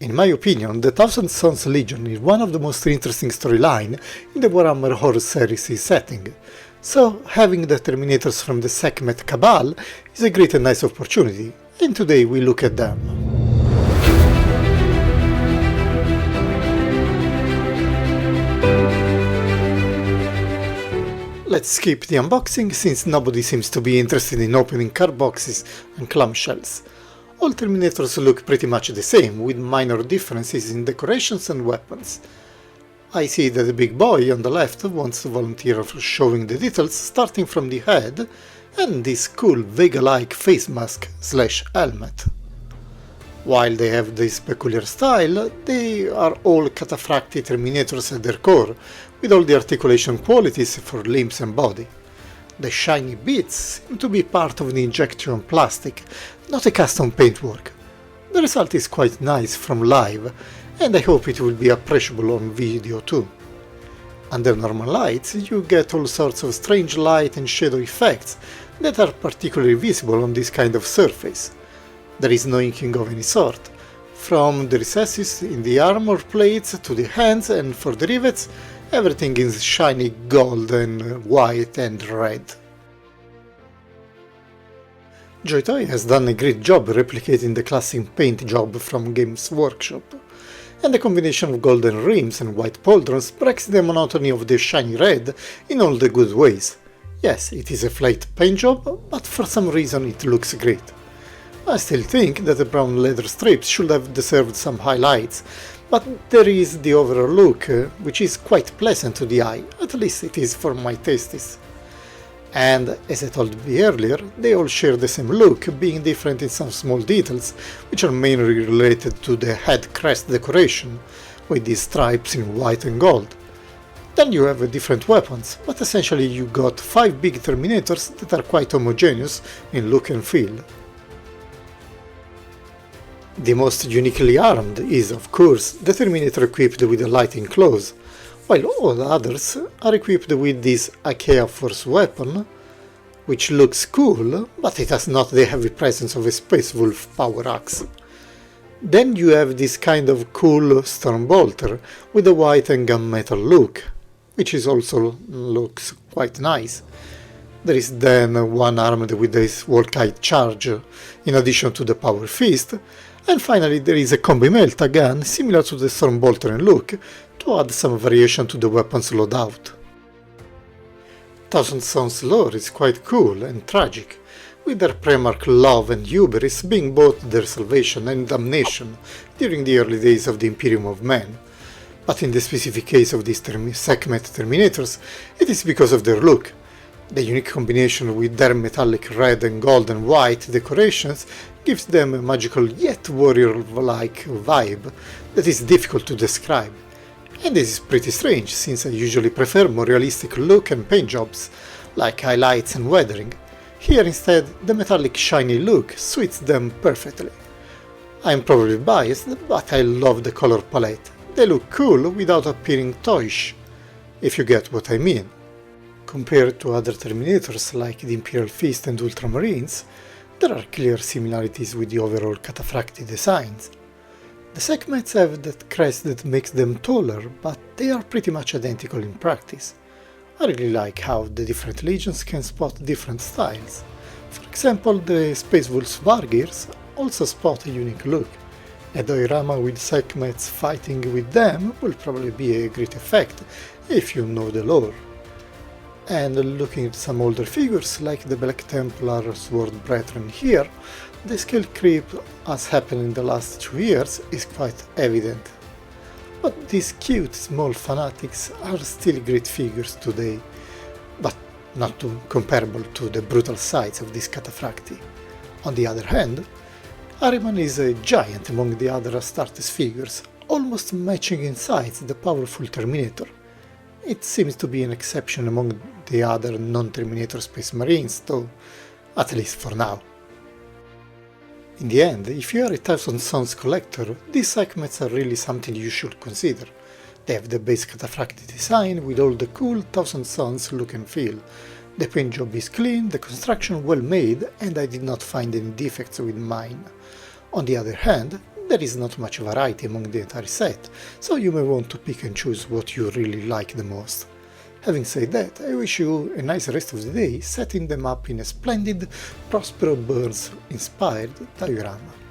In my opinion, the Thousandsons Legion is one of the most interesting storylines in the Warhammer horusheresy setting, so having the terminators from the Sekhmet Cabal is a great and nice opportunity, and today we look at them. Let's skip the unboxing since nobody seems to be interested in opening card boxes and clamshells. All Terminators look pretty much the same, with minor differences in decorations and weapons. I see that the big boy on the left wants to volunteer for showing the details starting from the head and this cool Vega-like face mask / helmet. While they have this peculiar style, they are all cataphracti Terminators at their core, with all the articulation qualities for limbs and body. The shiny bits seem to be part of the injection plastic, not a custom paintwork. The result is quite nice from live, and I hope it will be appreciable on video too. Under normal lights, you get all sorts of strange light and shadow effects that are particularly visible on this kind of surface. There is no inking of any sort, from the recesses in the armor plates to the hands, and for the rivets, everything is shiny gold and white and red. JOYTOY has done a great job replicating the classic paint job from Gamesworkshop, and the combination of golden rims and white pauldrons breaks the monotony of the shiny red in all the good ways. Yes, it is a flat paint job, but for some reason it looks great. I still think that the brown leather strips should have deserved some highlights, but there is the overall look, which is quite pleasant to the eye, at least it is for my tastes. And, as I told you earlier, they all share the same look, being different in some small details, which are mainly related to the head crest decoration, with these stripes in white and gold. Then you have different weapons, but essentially you got 5 big Terminators that are quite homogeneous in look and feel. The most uniquely armed is, of course, the Terminator equipped with a lighting claws, while all the others are equipped with this Achaea Force weapon, which looks cool, but it has not the heavy presence of a Space Wolf power axe. Then you have this kind of cool Stormbolter with a white and gunmetal look, which is also looks quite nice. There is then one armed with this Volkite charge, in addition to the Power Fist, and finally there is a combi melta gun similar to the Stormbolter in look, to add some variation to the weapon's loadout. Thousandsons lore is quite cool and tragic, with their primarch love and hubris being both their salvation and damnation during the early days of the Imperium of Man. But in the specific case of these Sekhmet Terminators, it is because of their look. The unique combination with their metallic red and gold and white decorations gives them a magical yet warrior-like vibe that is difficult to describe. And this is pretty strange, since I usually prefer more realistic look and paint jobs, like highlights and weathering. Here instead, the metallic shiny look suits them perfectly. I am probably biased, but I love the color palette. They look cool without appearing toyish, if you get what I mean. Compared to other Terminators like the Imperial Fist and Ultramarines, there are clear similarities with the overall cataphracti designs. The Sekhmets have that crest that makes them taller, but they are pretty much identical in practice. I really like how the different legions can spot different styles. For example, the Space Wolves Vargirs also spot a unique look. A diorama with Sekhmets fighting with them will probably be a great effect if you know the lore. And looking at some older figures like the Black Templar Sword Brethren here, the scale creep as happened in the last 2 years is quite evident. But these cute small fanatics are still great figures today, but not too comparable to the brutal sides of this cataphracti. On the other hand, Ahriman is a giant among the other Astartes figures, almost matching in size the powerful Terminator. It seems to be an exception among the other non-Terminator Space Marines though, at least for now. In the end, if you are a Thousandsons collector, these Sekhmets are really something you should consider. They have the base cataphracti design with all the cool Thousandsons look and feel. The paint job is clean, the construction well made, and I did not find any defects with mine. On the other hand, there is not much variety among the entire set, so you may want to pick and choose what you really like the most. Having said that, I wish you a nice rest of the day, setting them up in a splendid Prospero Burns inspired diorama.